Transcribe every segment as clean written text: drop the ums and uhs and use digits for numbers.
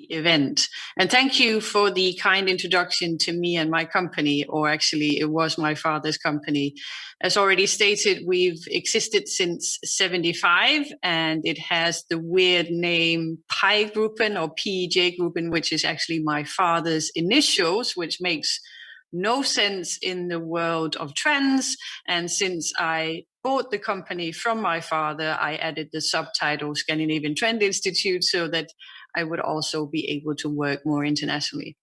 event. And thank you for the kind introduction to me and my company, or actually it was my father's company. As already stated, we've existed since 75, and it has the weird name Pej Gruppen or Pej Gruppen, which is actually my father's initials, which makes no sense in the world of trends. And since I bought the company from my father, I added the subtitle Scandinavian Trend Institute so that I would also be able to work more internationally.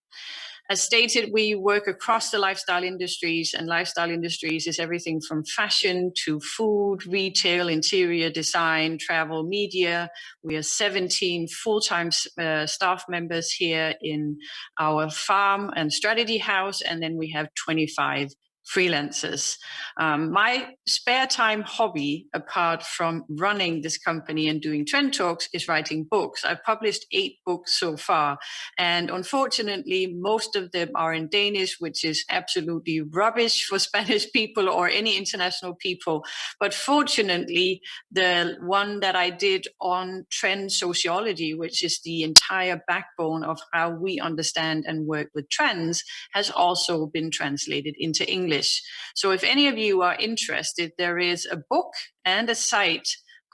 As stated, we work across the lifestyle industries, and lifestyle industries is everything from fashion to food, retail, interior design, travel, media. We are 17 full-time staff members here in our farm and strategy house, and then we have 25 freelancers. My spare time hobby, apart from running this company and doing trend talks, is writing books. I've published 8 books so far, and unfortunately, most of them are in Danish, which is absolutely rubbish for Spanish people or any international people. But fortunately, the one that I did on trend sociology, which is the entire backbone of how we understand and work with trends, has also been translated into English. So if any of you are interested, there is a book and a site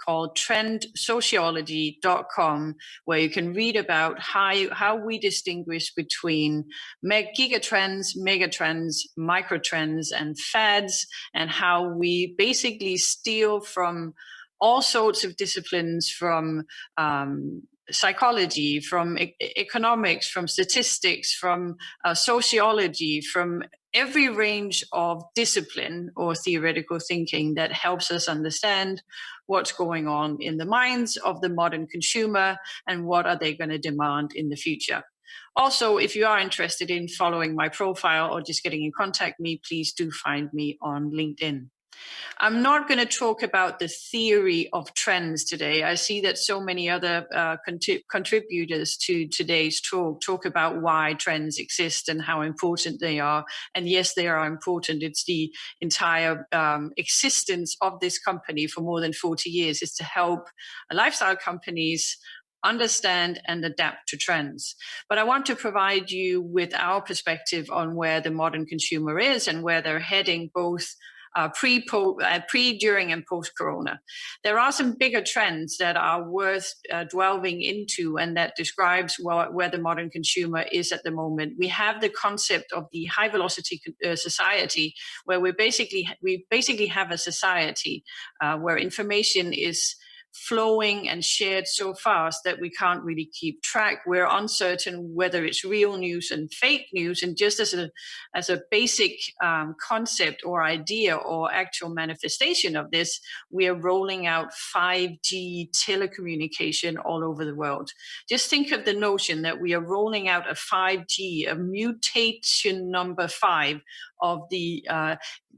called trendsociology.com, where you can read about how we distinguish between gigatrends, megatrends, microtrends, and fads, and how we basically steal from all sorts of disciplines, from psychology, from economics, from statistics, from sociology, from every range of discipline or theoretical thinking that helps us understand what's going on in the minds of the modern consumer and what are they going to demand in the future. Also, if you are interested in following my profile or just getting in contact with me, please do find me on LinkedIn. I'm not going to talk about the theory of trends today. I see that so many other contributors to today's talk about why trends exist and how important they are. And yes, they are important. It's the entire existence of this company for more than 40 years is to help lifestyle companies understand and adapt to trends. But I want to provide you with our perspective on where the modern consumer is and where they're heading, both pre, during, and post-corona. There are some bigger trends that are worth delving into, and that describes where the modern consumer is at the moment. We have the concept of the high-velocity society, where we basically have a society where information is flowing and shared so fast that we can't really keep track. We're uncertain whether it's real news and fake news. And just as a basic concept or idea or actual manifestation of this, we are rolling out 5G telecommunication all over the world. Just think of the notion that we are rolling out a 5G, a mutation number 5 of the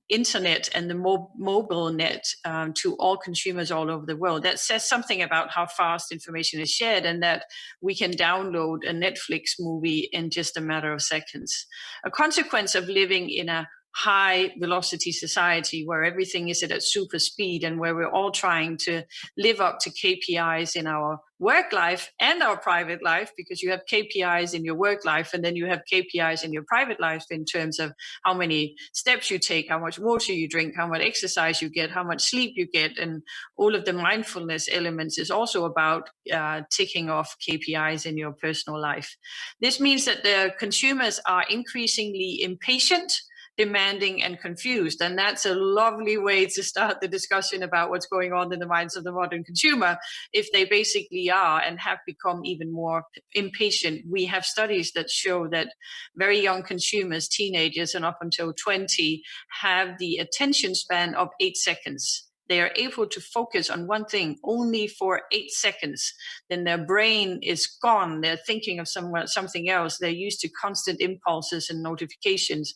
internet and the mobile net to all consumers all over the world. That says something about how fast information is shared, and that we can download a Netflix movie in just a matter of seconds. A consequence of living in a high velocity society where everything is at super speed and where we're all trying to live up to KPIs in our work life and our private life, because you have KPIs in your work life and then you have KPIs in your private life in terms of how many steps you take, how much water you drink, how much exercise you get, how much sleep you get, and all of the mindfulness elements is also about ticking off KPIs in your personal life. This means that the consumers are increasingly impatient, demanding, and confused. And that's a lovely way to start the discussion about what's going on in the minds of the modern consumer, if they basically are and have become even more impatient. We have studies that show that very young consumers, teenagers and up until 20, have the attention span of 8 seconds. They are able to focus on one thing only for 8 seconds. Then their brain is gone. They're thinking of something else. They're used to constant impulses and notifications.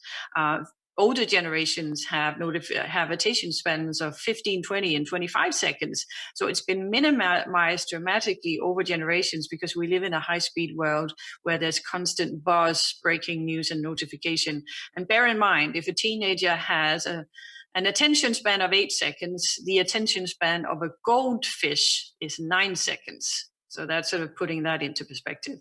Older generations have attention spans of 15, 20, and 25 seconds. So it's been minimized dramatically over generations because we live in a high-speed world where there's constant buzz, breaking news, and notification. And bear in mind, if a teenager has an attention span of 8 seconds, the attention span of a goldfish is 9 seconds. So that's sort of putting that into perspective.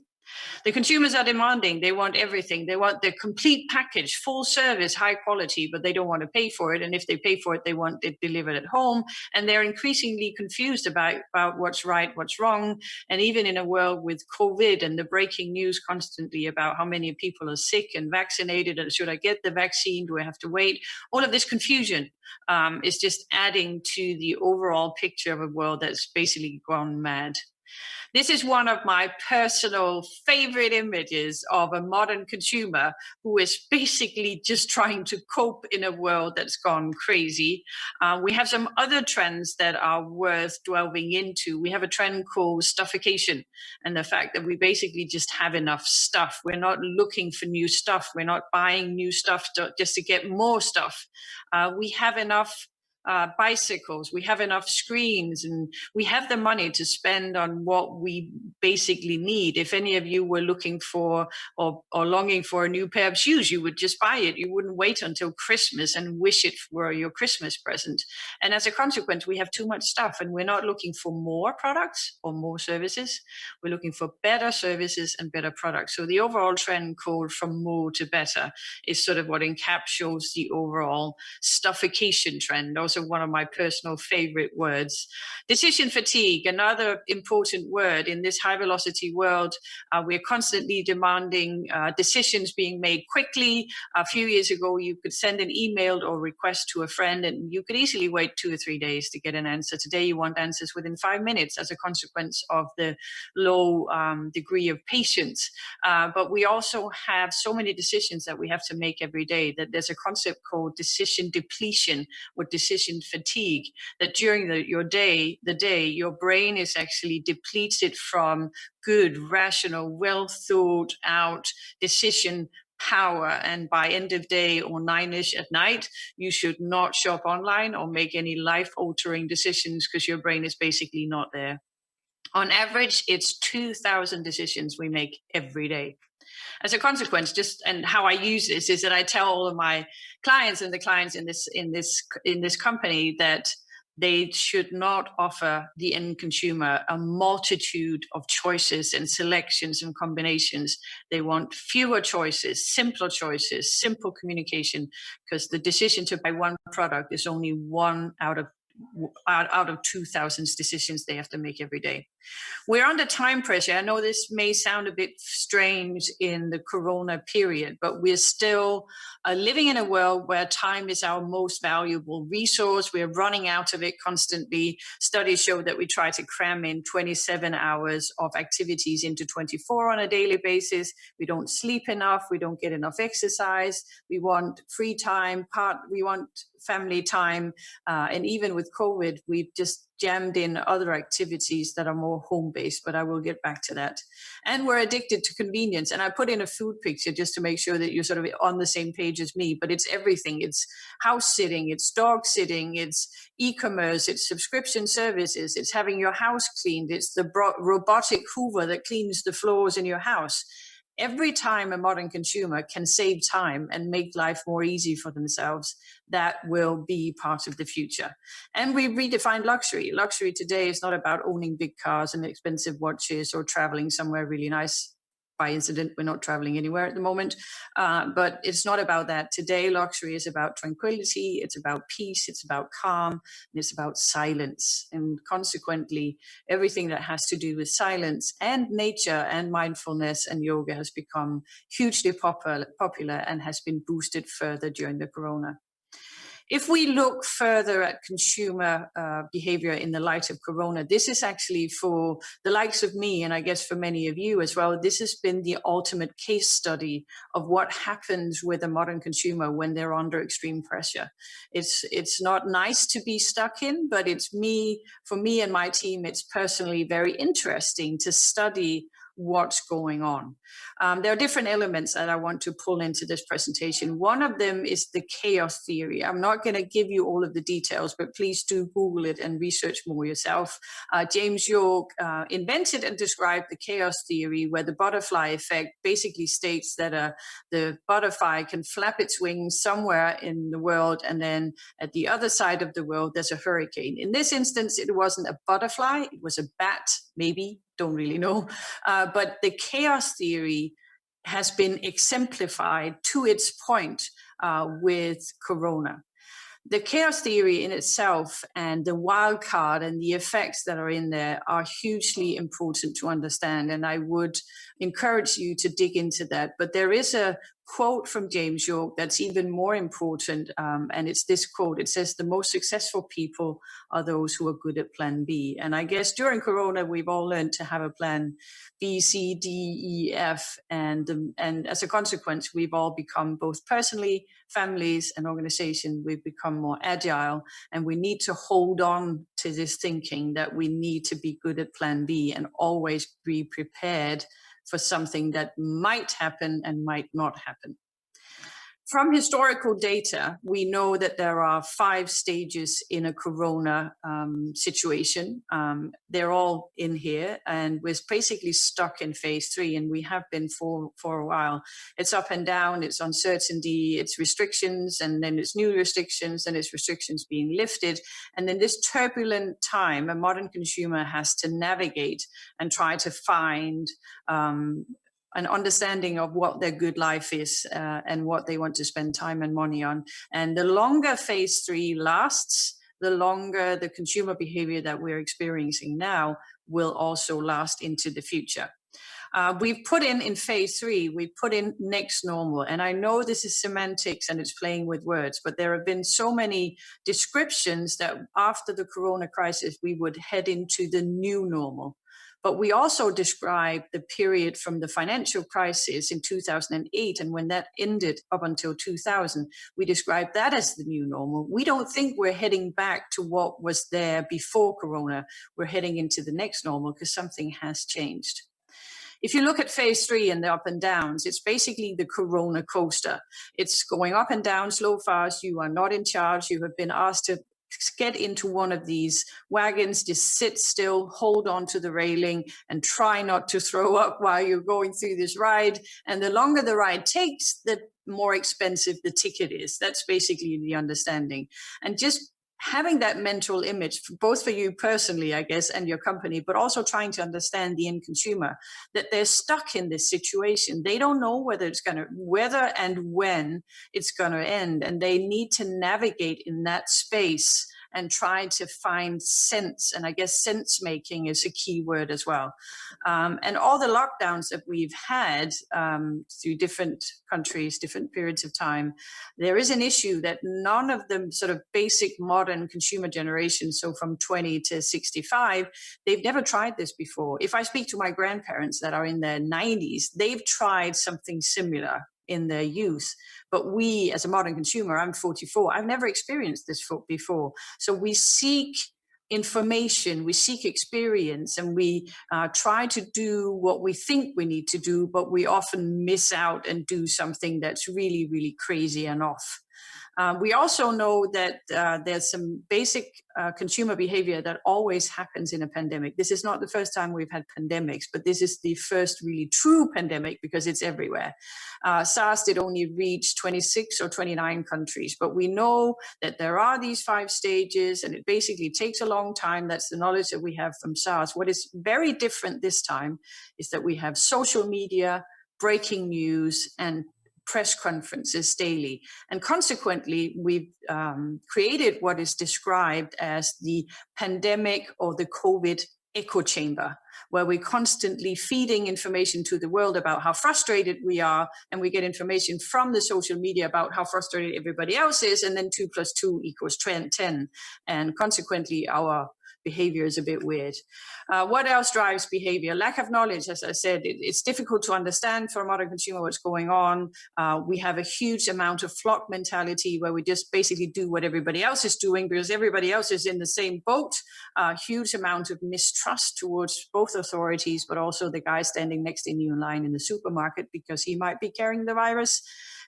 The consumers are demanding, they want everything. They want the complete package, full service, high quality, but they don't want to pay for it. And if they pay for it, they want it delivered at home. And they're increasingly confused about what's right, what's wrong. And even in a world with COVID and the breaking news constantly about how many people are sick and vaccinated, and should I get the vaccine? Do I have to wait? All of this confusion is just adding to the overall picture of a world that's basically gone mad. This is one of my personal favorite images of a modern consumer who is basically just trying to cope in a world that's gone crazy. We have some other trends that are worth delving into. We have a trend called stuffication, and the fact that we basically just have enough stuff. We're not looking for new stuff. We're not buying new stuff just to get more stuff. We have enough bicycles, we have enough screens, and we have the money to spend on what we basically need. If any of you were looking for or longing for a new pair of shoes, you would just buy it. You wouldn't wait until Christmas and wish it were your Christmas present. And as a consequence, we have too much stuff, and we're not looking for more products or more services. We're looking for better services and better products. So the overall trend called from more to better is sort of what encapsulates the overall stuffication trend. Also one of my personal favorite words. Decision fatigue, another important word in this high velocity world. We're constantly demanding decisions being made quickly. A few years ago, you could send an email or request to a friend and you could easily wait 2 or 3 days to get an answer. Today, you want answers within 5 minutes as a consequence of the low degree of patience. But we also have so many decisions that we have to make every day that there's a concept called decision depletion or decision fatigue, that during your day, your brain is actually depleted from good, rational, well thought out decision power. And by end of day or 9ish at night, you should not shop online or make any life altering decisions because your brain is basically not there. On average, it's 2,000 decisions we make every day. As a consequence, and how I use this is that I tell all of my clients and the clients in this company that they should not offer the end consumer a multitude of choices and selections and combinations. They want fewer choices, simple communication, because the decision to buy one product is only one out of 2,000 decisions they have to make every day. We're under time pressure. I know this may sound a bit strange in the Corona period, but we're still living in a world where time is our most valuable resource. We're running out of it constantly. Studies show that we try to cram in 27 hours of activities into 24 on a daily basis. We don't sleep enough. We don't get enough exercise. We want free time. We want family time. And even with COVID, we've just jammed in other activities that are more home-based, but I will get back to that. And we're addicted to convenience. And I put in a food picture just to make sure that you're sort of on the same page as me, but it's everything. It's house sitting, it's dog sitting, it's e-commerce, it's subscription services, it's having your house cleaned, it's the robotic Hoover that cleans the floors in your house. Every time a modern consumer can save time and make life more easy for themselves, that will be part of the future. And we redefined luxury. Luxury today is not about owning big cars and expensive watches or traveling somewhere really nice. By incident, we're not traveling anywhere at the moment, but it's not about that. Today, luxury is about tranquility, it's about peace, it's about calm, and it's about silence. And consequently, everything that has to do with silence and nature and mindfulness and yoga has become hugely popular and has been boosted further during the Corona. If we look further at consumer behavior in the light of Corona, this is actually for the likes of me, and I guess for many of you as well, this has been the ultimate case study of what happens with a modern consumer when they're under extreme pressure. It's not nice to be stuck in, but for me and my team, it's personally very interesting to study what's going on. There are different elements that I want to pull into this presentation. One of them is the chaos theory. I'm not going to give you all of the details, but please do Google it and research more yourself. James York invented and described the chaos theory, where the butterfly effect basically states that the butterfly can flap its wings somewhere in the world, and then at the other side of the world, there's a hurricane. In this instance, it wasn't a butterfly, it was a bat, maybe don't really know. But the chaos theory has been exemplified to its point with Corona. The chaos theory in itself and the wild card and the effects that are in there are hugely important to understand. And I would encourage you to dig into that. But there is a quote from James York that's even more important. And it's this quote. It says, "The most successful people are those who are good at plan B." And I guess during Corona, we've all learned to have a plan B, C, D, E, F. And as a consequence, we've all become, both personally, families, and organization, we've become more agile. And we need to hold on to this thinking that we need to be good at plan B and always be prepared for something that might happen and might not happen. From historical data, we know that there are 5 stages in a Corona situation. They're all in here, and we're basically stuck in phase 3, and we have been for a while. It's up and down, it's uncertainty, it's restrictions, and then it's new restrictions, and it's restrictions being lifted. And then this turbulent time, a modern consumer has to navigate and try to find an understanding of what their good life is and what they want to spend time and money on. And the longer phase 3 lasts, the longer the consumer behavior that we're experiencing now will also last into the future. We've put in phase 3, we put in next normal. And I know this is semantics and it's playing with words, but there have been so many descriptions that after the Corona crisis, we would head into the new normal. But we also describe the period from the financial crisis in 2008, and when that ended up until 2000, we describe that as the new normal. We don't think we're heading back to what was there before Corona. We're heading into the next normal because something has changed. If you look at phase 3 and the up and downs, it's basically the Corona coaster. It's going up and down, slow, fast. You are not in charge. You have been asked to get into one of these wagons, just sit still, hold on to the railing, and try not to throw up while you're going through this ride. And the longer the ride takes, the more expensive the ticket is. That's basically the understanding. And just having that mental image, both for you personally, I guess, and your company, but also trying to understand the end consumer, that they're stuck in this situation. They don't know whether and when it's going to end. And they need to navigate in that space and try to find sense. And I guess sense making is a key word as well. And all the lockdowns that we've had through different countries, different periods of time, there is an issue that none of the sort of basic modern consumer generations, so from 20 to 65, they've never tried this before. If I speak to my grandparents that are in their 90s, they've tried something similar in their youth. But we, as a modern consumer, I'm 44, I've never experienced this before. So we seek information, we seek experience, and we try to do what we think we need to do, but we often miss out and do something that's really, really crazy and off. We also know that there's some basic consumer behavior that always happens in a pandemic. This is not the first time we've had pandemics, but this is the first really true pandemic because it's everywhere. SARS did only reach 26 or 29 countries, but we know that there are these 5 stages, and it basically takes a long time. That's the knowledge that we have from SARS. What is very different this time is that we have social media, breaking news, and press conferences daily. And consequently, we've created what is described as the pandemic or the COVID echo chamber, where we're constantly feeding information to the world about how frustrated we are, and we get information from the social media about how frustrated everybody else is, and then 2 + 2 = 10. And consequently, our behavior is a bit weird. What else drives behavior? Lack of knowledge, as I said. It's difficult to understand for a modern consumer what's going on. We have a huge amount of flock mentality where we just basically do what everybody else is doing because everybody else is in the same boat. Huge amount of mistrust towards both authorities, but also the guy standing next to you in line in the supermarket because he might be carrying the virus.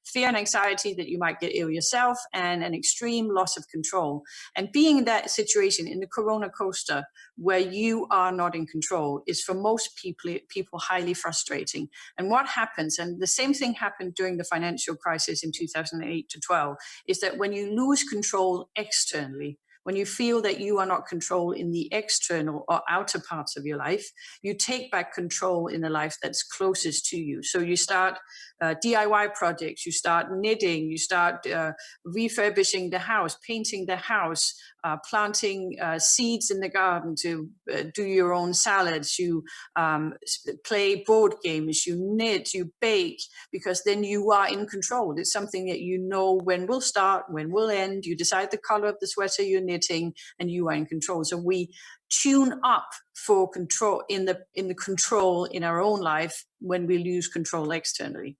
Fear and anxiety that you might get ill yourself, and an extreme loss of control. And being in that situation in the Corona coaster where you are not in control is for most people highly frustrating. And what happens, and the same thing happened during the financial crisis in 2008 to 12, is that when you lose control externally, when you feel that you are not controlled in the external or outer parts of your life, you take back control in the life that's closest to you. So you start DIY projects, you start knitting, you start refurbishing the house, painting the house, planting seeds in the garden to do your own salads, you play board games, you knit, you bake, because then you are in control. It's something that you know when will start, when will end. You decide the color of the sweater you're knitting, and you are in control. So we tune up for control in the control in our own life when we lose control externally.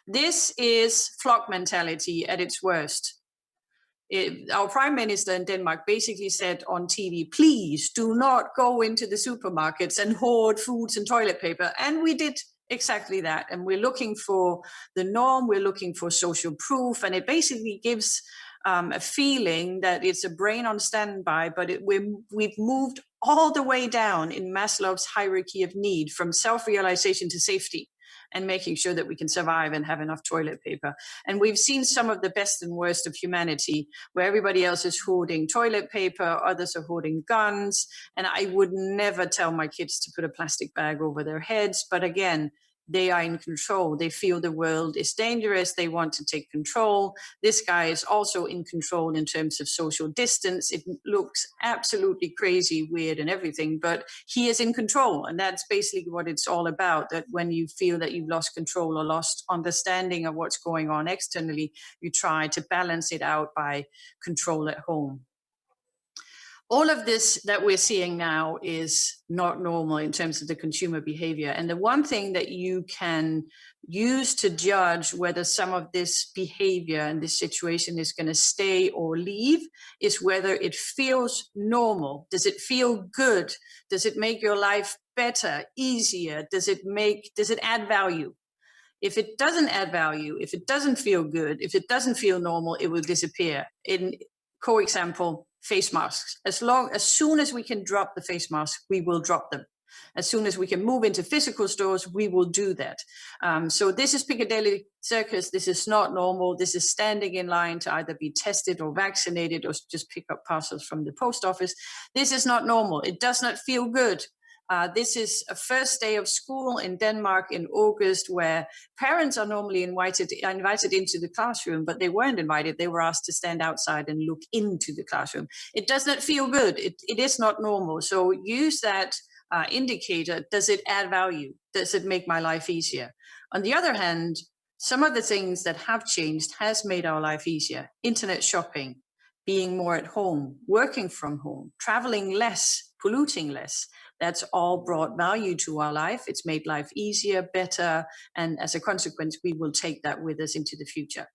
This is flock mentality at its worst. Our prime minister in Denmark basically said on TV, please do not go into the supermarkets and hoard foods and toilet paper. And we did exactly that. And we're looking for the norm. We're looking for social proof. And it basically gives a feeling that it's a brain on standby, but we've moved all the way down in Maslow's hierarchy of need, from self-realization to safety, and making sure that we can survive and have enough toilet paper. And we've seen some of the best and worst of humanity, where everybody else is hoarding toilet paper, others are hoarding guns. And I would never tell my kids to put a plastic bag over their heads. But again, they are in control. They feel the world is dangerous. They want to take control. This guy is also in control in terms of social distance. It looks absolutely crazy, weird and everything, but he is in control. And that's basically what it's all about, that when you feel that you've lost control or lost understanding of what's going on externally, you try to balance it out by control at home. All of this that we're seeing now is not normal in terms of the consumer behavior. And the one thing that you can use to judge whether some of this behavior and this situation is going to stay or leave is whether it feels normal. Does it feel good? Does it make your life better, easier? Does it add value? If it doesn't add value, if it doesn't feel good, if it doesn't feel normal, it will disappear. In co-example, face masks. As soon as we can drop the face mask, we will drop them. As soon as we can move into physical stores, we will do that. So this is Piccadilly Circus. This is not normal. This is standing in line to either be tested or vaccinated or just pick up parcels from the post office. This is not normal. It does not feel good. This is a first day of school in Denmark in August, where parents are normally invited into the classroom, but they weren't invited. They were asked to stand outside and look into the classroom. It does not feel good. It is not normal. So use that indicator. Does it add value? Does it make my life easier? On the other hand, some of the things that have changed has made our life easier. Internet shopping, being more at home, working from home, traveling less, polluting less. That's all brought value to our life. It's made life easier, better, and as a consequence, we will take that with us into the future.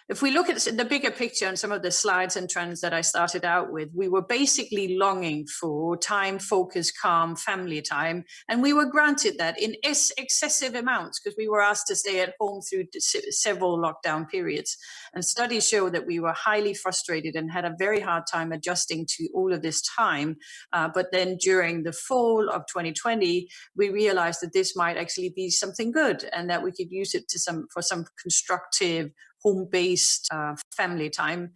If we look at the bigger picture and some of the slides and trends that I started out with, we were basically longing for time, focus, calm, family time. And we were granted that in excessive amounts because we were asked to stay at home through several lockdown periods. And studies show that we were highly frustrated and had a very hard time adjusting to all of this time. But then during the fall of 2020, we realized that this might actually be something good and that we could use it for some constructive home-based family time.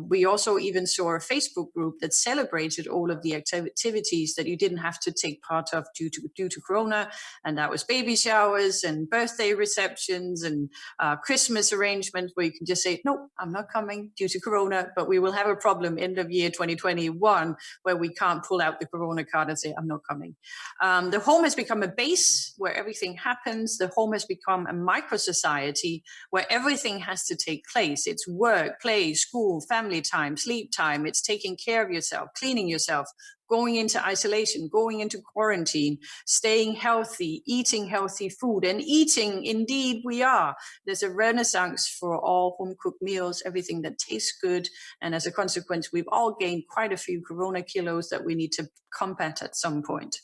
We also even saw a Facebook group that celebrated all of the activities that you didn't have to take part of due to Corona, and that was baby showers and birthday receptions and Christmas arrangements where you can just say, nope, I'm not coming due to Corona, but we will have a problem end of year 2021 where we can't pull out the Corona card and say, I'm not coming. The home has become a base where everything happens. The home has become a micro-society where everything has to take place. It's work, play, school, family time, sleep time. It's taking care of yourself, cleaning yourself, going into isolation, going into quarantine, staying healthy, eating healthy food, and eating, indeed we are. There's a renaissance for all home-cooked meals, everything that tastes good. And as a consequence, we've all gained quite a few Corona kilos that we need to combat at some point.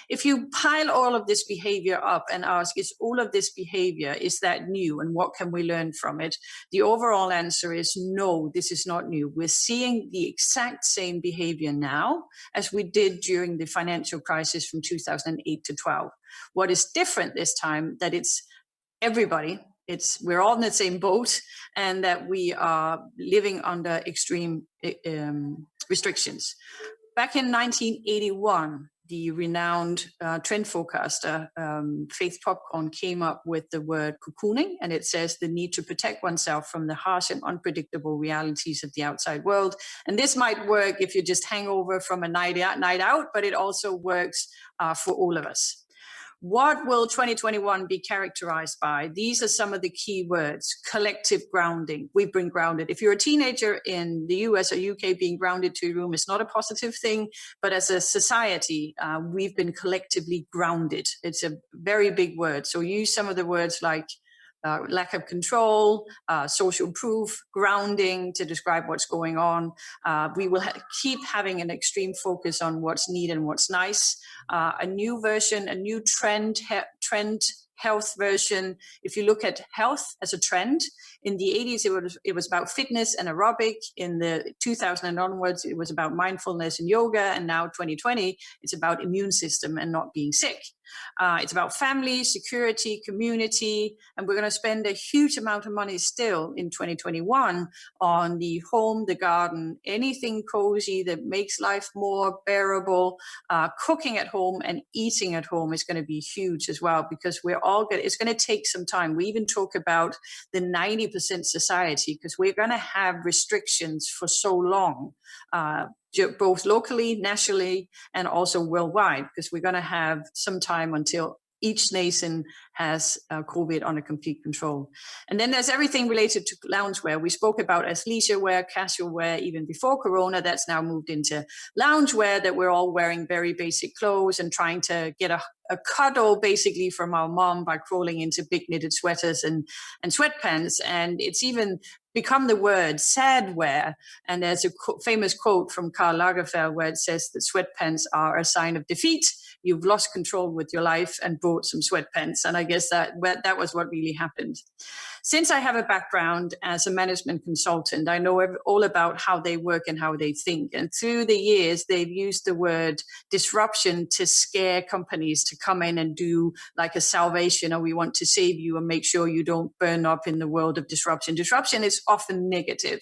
If you pile all of this behavior up and ask, is all of this behavior, is that new and what can we learn from it? The overall answer is no, this is not new. We're seeing the exact same behavior now as we did during the financial crisis from 2008 to 12. What is different this time that it's everybody, we're all in the same boat, and that we are living under extreme restrictions. Back in 1981, the renowned trend forecaster Faith Popcorn came up with the word cocooning, and it says the need to protect oneself from the harsh and unpredictable realities of the outside world. And this might work if you just hang over from a night out, but it also works for all of us. What will 2021 be characterized by? These are some of the key words. Collective grounding. We've been grounded. If you're a teenager in the US or UK, being grounded to your room is not a positive thing, but as a society, we've been collectively grounded. It's a very big word. So use some of the words like lack of control, social proof, grounding to describe what's going on. We will keep having an extreme focus on what's neat and what's nice. A new version, a new trend health version. If you look at health as a trend, in the 80s, it was about fitness and aerobic. In the 2000 and onwards, it was about mindfulness and yoga. And now 2020, it's about immune system and not being sick. It's about family, security, community, and we're going to spend a huge amount of money still in 2021 on the home, the garden, anything cozy that makes life more bearable. Cooking at home and eating at home is going to be huge as well, because it's going to take some time. We even talk about the 90% society, because we're going to have restrictions for so long. Both locally, nationally, and also worldwide, because we're going to have some time until each nation has COVID under complete control. And then there's everything related to loungewear. We spoke about athleisure wear, casual wear, even before Corona. That's now moved into loungewear, that we're all wearing very basic clothes and trying to get a cuddle basically from our mom by crawling into big knitted sweaters and sweatpants. And it's even become the word sad wear. And there's a famous quote from Karl Lagerfeld where it says that sweatpants are a sign of defeat. You've lost control with your life and bought some sweatpants. And I guess that was what really happened. Since I have a background as a management consultant, I know all about how they work and how they think. And through the years, they've used the word disruption to scare companies to come in and do like a salvation, or we want to save you and make sure you don't burn up in the world of disruption. Disruption is often negative,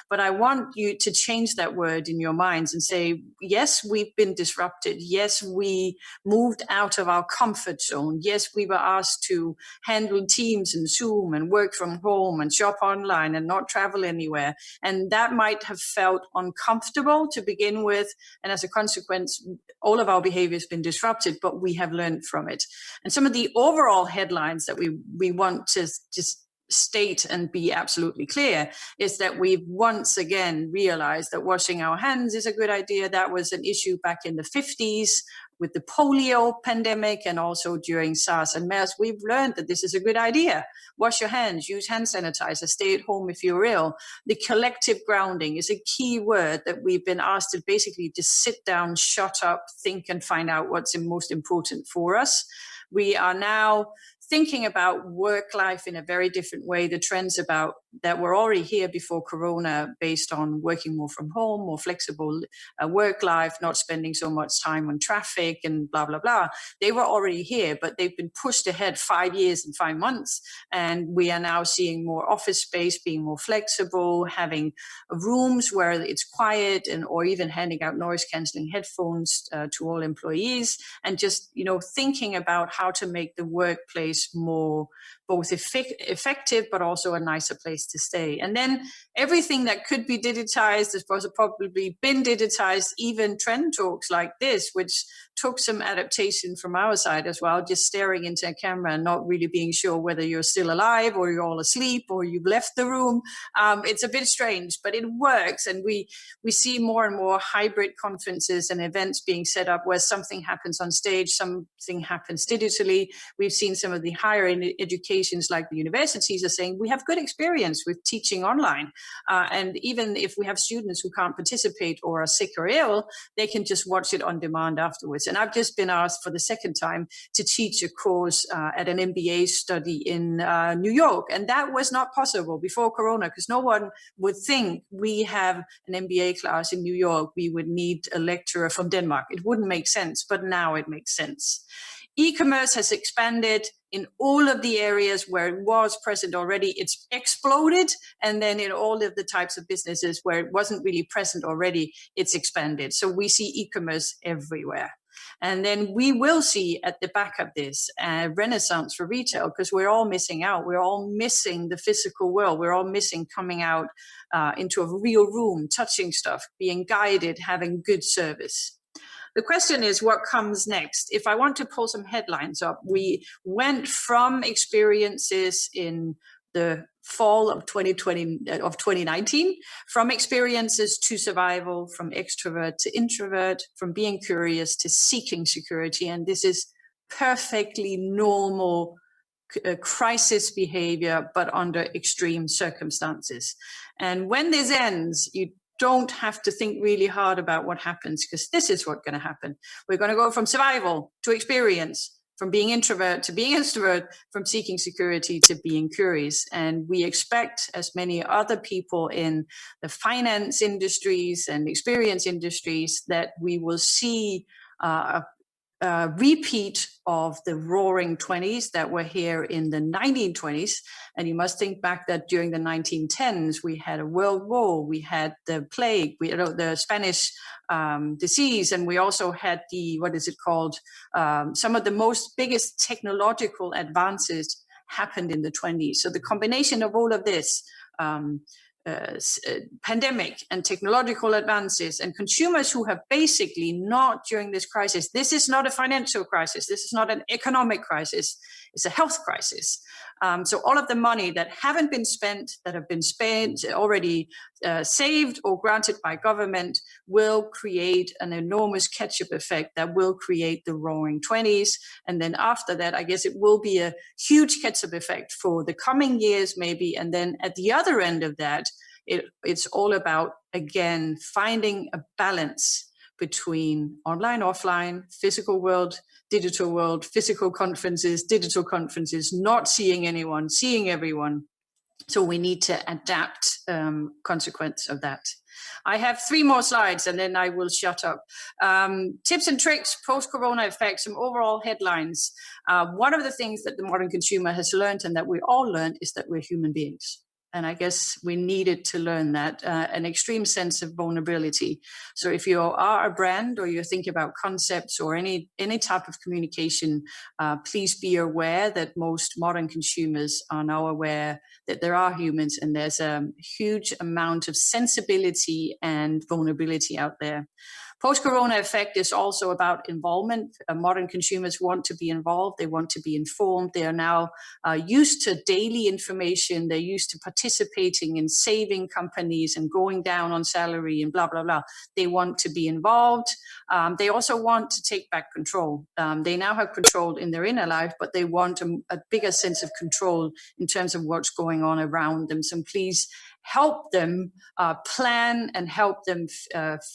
but I want you to change that word in your minds and say, yes, we've been disrupted. Yes, we moved out of our comfort zone. Yes, we were asked to handle Teams and Zoom and work from home and shop online and not travel anywhere. And that might have felt uncomfortable to begin with. And as a consequence, all of our behavior has been disrupted, but we have learned from it. And some of the overall headlines that we want to just state and be absolutely clear is that we've once again realized that washing our hands is a good idea. That was an issue back in the 50s with the polio pandemic, and also during SARS and MERS. We've learned that this is a good idea. Wash your hands, use hand sanitizer, stay at home if you're ill. The collective grounding is a key word that we've been asked to basically just sit down, shut up, think, and find out what's most important for us. We are now thinking about work life in a very different way. The trends about that were already here before Corona, based on working more from home, more flexible work life, not spending so much time on traffic and blah, blah, blah. They were already here, but they've been pushed ahead 5 years and 5 months. And we are now seeing more office space, being more flexible, having rooms where it's quiet, and or even handing out noise cancelling headphones to all employees, and just, thinking about how to make the workplace more both effective, but also a nicer place to stay. And then everything that could be digitized has probably been digitized, even trend talks like this, which took some adaptation from our side as well, just staring into a camera and not really being sure whether you're still alive or you're all asleep or you've left the room. It's a bit strange, but it works. And we see more and more hybrid conferences and events being set up where something happens on stage, something happens digitally. We've seen some of the higher educations like the universities are saying we have good experience with teaching online. And even if we have students who can't participate or are sick or ill, they can just watch it on demand afterwards. And I've just been asked for the second time to teach a course at an MBA study in New York. And that was not possible before Corona, because no one would think we have an MBA class in New York, we would need a lecturer from Denmark. It wouldn't make sense, but now it makes sense. E-commerce has expanded in all of the areas where it was present already, it's exploded. And then in all of the types of businesses where it wasn't really present already, it's expanded. So we see e-commerce everywhere. And then we will see at the back of this a renaissance for retail, because we're all missing out. We're all missing the physical world. We're all missing coming out into a real room, touching stuff, being guided, having good service. The question is, what comes next? If I want to pull some headlines up, we went from experiences in the fall of 2019, from experiences to survival, from extrovert to introvert, from being curious to seeking security. And this is perfectly normal crisis behavior, but under extreme circumstances. And when this ends, you don't have to think really hard about what happens, because this is what's going to happen. We're going to go from survival to experience, from being introvert to being extrovert, from seeking security to being curious. And we expect, as many other people in the finance industries and experience industries, that we will see a repeat of the roaring 20s that were here in the 1920s. And you must think back that during the 1910s, we had a world war, we had the plague, the Spanish disease, and we also had some of the most biggest technological advances happened in the 20s. So the combination of all of this, pandemic and technological advances, and consumers who have basically not, during this crisis, this is not a financial crisis, this is not an economic crisis, it's a health crisis. So all of the money that haven't been spent, that have been spent already, saved or granted by government, will create an enormous catch-up effect that will create the roaring 20s. And then after that, I guess it will be a huge catch-up effect for the coming years, maybe. And then at the other end of that, it's all about, again, finding a balance between online, offline, physical world, digital world, physical conferences, digital conferences, not seeing anyone, seeing everyone. So we need to adapt consequence of that. I have 3 more slides and then I will shut up. Tips and tricks, post-corona effects, some overall headlines. One of the things that the modern consumer has learned, and that we all learned, is that we're human beings. And I guess we needed to learn that, an extreme sense of vulnerability. So if you are a brand, or you're thinking about concepts or any type of communication, please be aware that most modern consumers are now aware that there are humans, and there's a huge amount of sensibility and vulnerability out there. Post-corona effect is also about involvement. Modern consumers want to be involved. They want to be informed. They are now used to daily information. They're used to participating in saving companies and going down on salary and blah, blah, blah. They want to be involved. They also want to take back control. They now have control in their inner life, but they want a bigger sense of control in terms of what's going on around them. So please help them plan and help them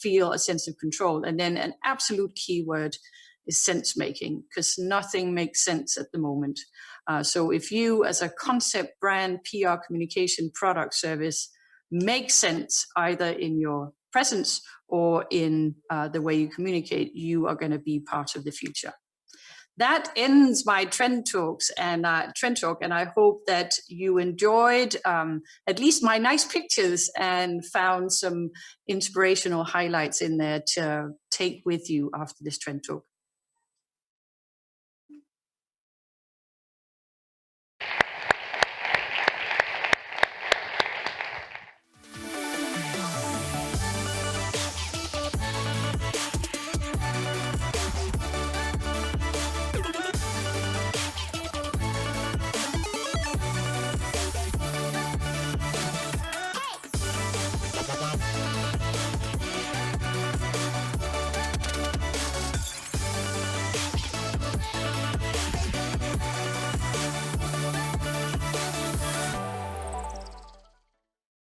feel a sense of control. And then an absolute key word is sense making, because nothing makes sense at the moment. So if you, as a concept, brand, PR, communication, product, service, make sense either in your presence or in the way you communicate, you are going to be part of the future. That ends my trend talk, and I hope that you enjoyed at least my nice pictures and found some inspirational highlights in there to take with you after this trend talk.